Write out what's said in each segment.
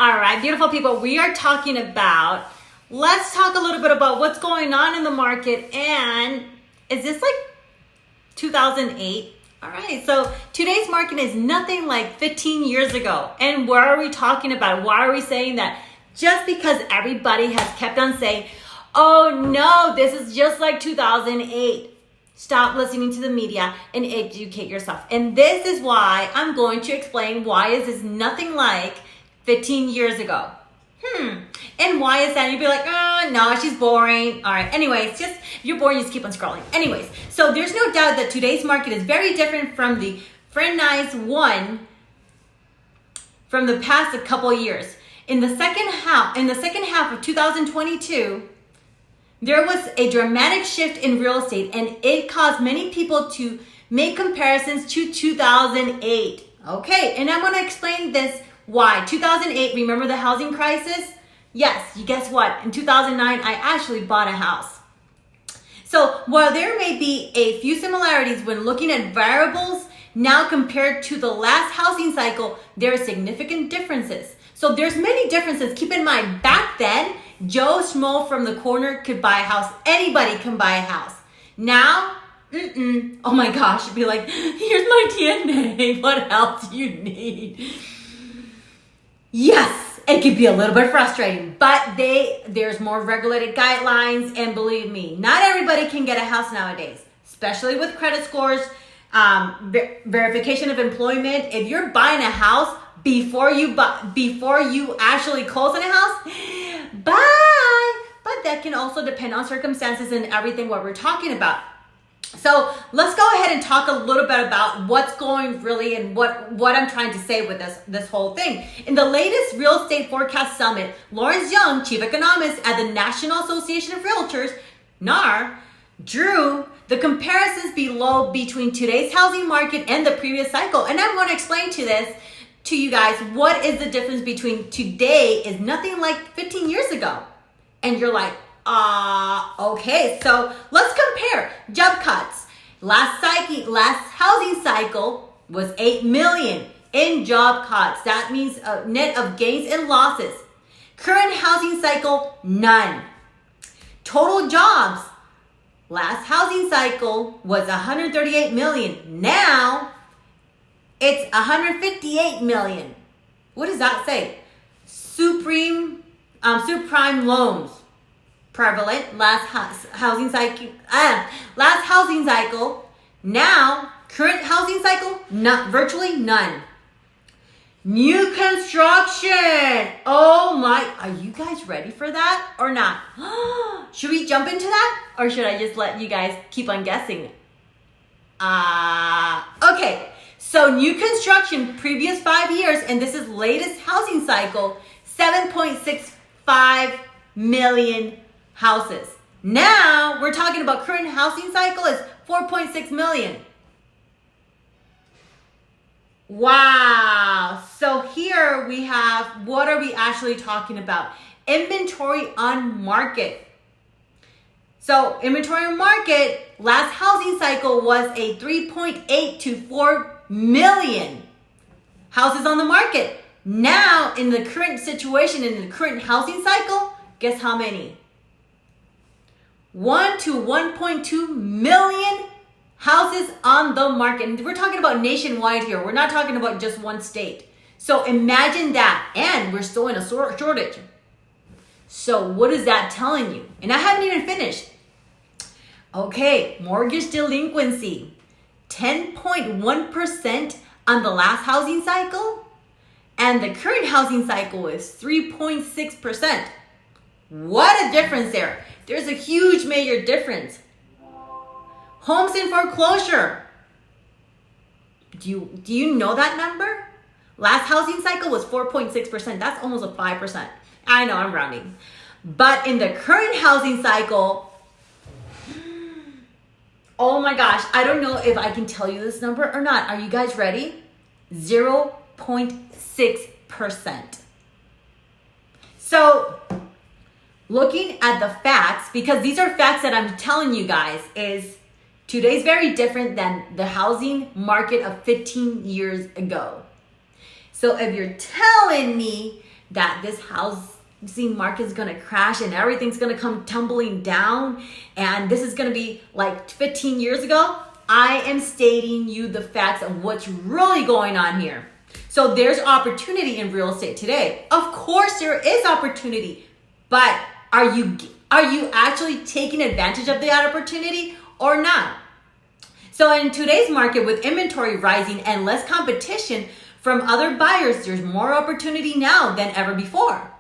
All right, beautiful people, we are talking about, let's talk a little bit about what's going on in the market. And is this like 2008? All right, so today's market is nothing like 15 years ago. And where are we talking about? Why are we saying that? Just because everybody has kept on saying, oh no, this is just like 2008. Stop listening to the media and educate yourself. And this is why I'm going to explain why is this nothing like 15 years ago. And why is that? You'd be like, oh, no, she's boring. All right. Anyways, just if you're boring, just keep on scrolling. Anyways, so there's no doubt that today's market is very different from the frenzied one from the past couple of years. In the second half of 2022, there was a dramatic shift in real estate, and it caused many people to make comparisons to 2008. Okay, and I'm going to explain this. Why? 2008, remember the housing crisis? Yes, you guess what? In 2009, I actually bought a house. So while there may be a few similarities when looking at variables now compared to the last housing cycle, there are significant differences. So there's many differences. Keep in mind, back then, Joe Schmo from the corner could buy a house. Anybody can buy a house. Now, oh my gosh, it'd be like, here's my DNA. What else do you need? Yes, it could be a little bit frustrating, but there's more regulated guidelines, and believe me, not everybody can get a house nowadays, especially with credit scores, verification of employment. If you're buying a house before you actually close on a house, bye. But that can also depend on circumstances and everything what we're talking about. So let's go ahead and talk a little bit about what's going really and what I'm trying to say with this whole thing. In the latest Real Estate Forecast Summit, Lawrence Young, Chief Economist at the National Association of Realtors, NAR, drew the comparisons below between today's housing market and the previous cycle. And I'm going to explain to you guys what is the difference between today is nothing like 15 years ago. And you're like, okay, so let's compare job cuts. Last housing cycle was 8 million in job cuts. That means net of gains and losses. Current housing cycle, none. Total jobs. Last housing cycle was 138 million. Now it's 158 million. What does that say? Subprime loans. Prevalent last housing cycle. Now current housing cycle, virtually none. New construction. Oh my, are you guys ready for that or not? Should we jump into that, or should I just let you guys keep on guessing? Okay. So new construction, previous 5 years, and this is latest housing cycle, 7.65 million houses. Now we're talking about current housing cycle is 4.6 million. Wow. So here we have, what are we actually talking about? Inventory on market. So inventory on market, last housing cycle was a 3.8 to 4 million houses on the market. Now in the current situation, in the current housing cycle, guess how many? 1 to 1.2 million houses on the market. And we're talking about nationwide here. We're not talking about just one state. So imagine that. And we're still in a shortage. So what is that telling you? And I haven't even finished. Okay, mortgage delinquency. 10.1% on the last housing cycle. And the current housing cycle is 3.6%. What a difference there. There's a huge major difference. Homes in foreclosure. Do you know that number? Last housing cycle was 4.6%. That's almost a 5%. I know I'm rounding. But in the current housing cycle, oh my gosh, I don't know if I can tell you this number or not. Are you guys ready? 0.6%. So looking at the facts, because these are facts that I'm telling you guys, is today's very different than the housing market of 15 years ago. So if you're telling me that this housing market is going to crash and everything's going to come tumbling down and this is going to be like 15 years ago. I am stating you the facts of what's really going on here. So there's opportunity in real estate today. Of course there is opportunity, but are you actually taking advantage of that opportunity or not? So in today's market with inventory rising and less competition from other buyers, there's more opportunity now than ever before,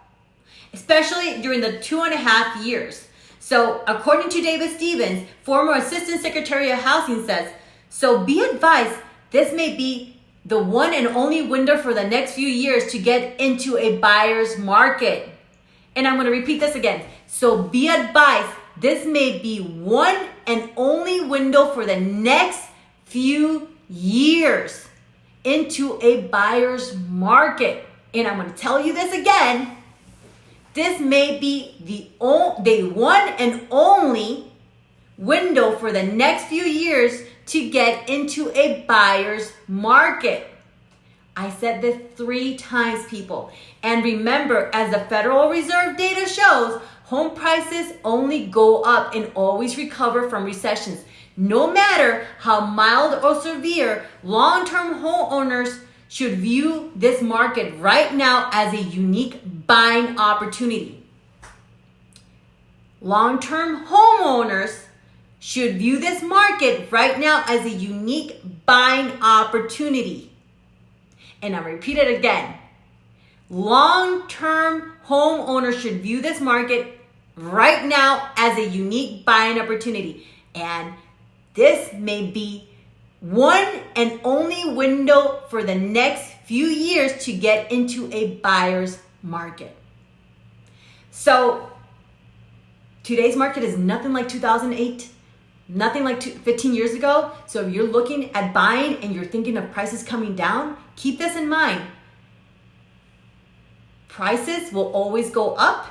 especially during the 2.5 years. So according to David Stevens, former Assistant Secretary of Housing says, so be advised, this may be the one and only window for the next few years to get into a buyer's market. And I'm going to repeat this again. So be advised, this may be one and only window for the next few years into a buyer's market. And I'm going to tell you this again. This may be the one and only window for the next few years to get into a buyer's market. I said this 3 times, people. And remember, as the Federal Reserve data shows, home prices only go up and always recover from recessions. No matter how mild or severe, long-term homeowners should view this market right now as a unique buying opportunity. Long-term homeowners should view this market right now as a unique buying opportunity. And I'll repeat it again. Long-term homeowners should view this market right now as a unique buying opportunity. And this may be one and only window for the next few years to get into a buyer's market. So today's market is nothing like 2008, nothing like 15 years ago. So if you're looking at buying and you're thinking of prices coming down, keep this in mind. Prices will always go up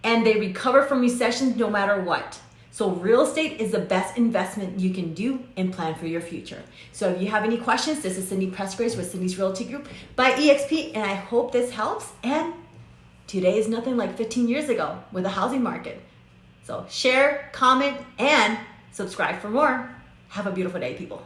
and they recover from recessions no matter what. So real estate is the best investment you can do and plan for your future. So if you have any questions, this is Cindy Pressgraves with Cindy's Realty Group by EXP, and I hope this helps. And today is nothing like 15 years ago with the housing market. So share, comment, and subscribe for more. Have a beautiful day, people.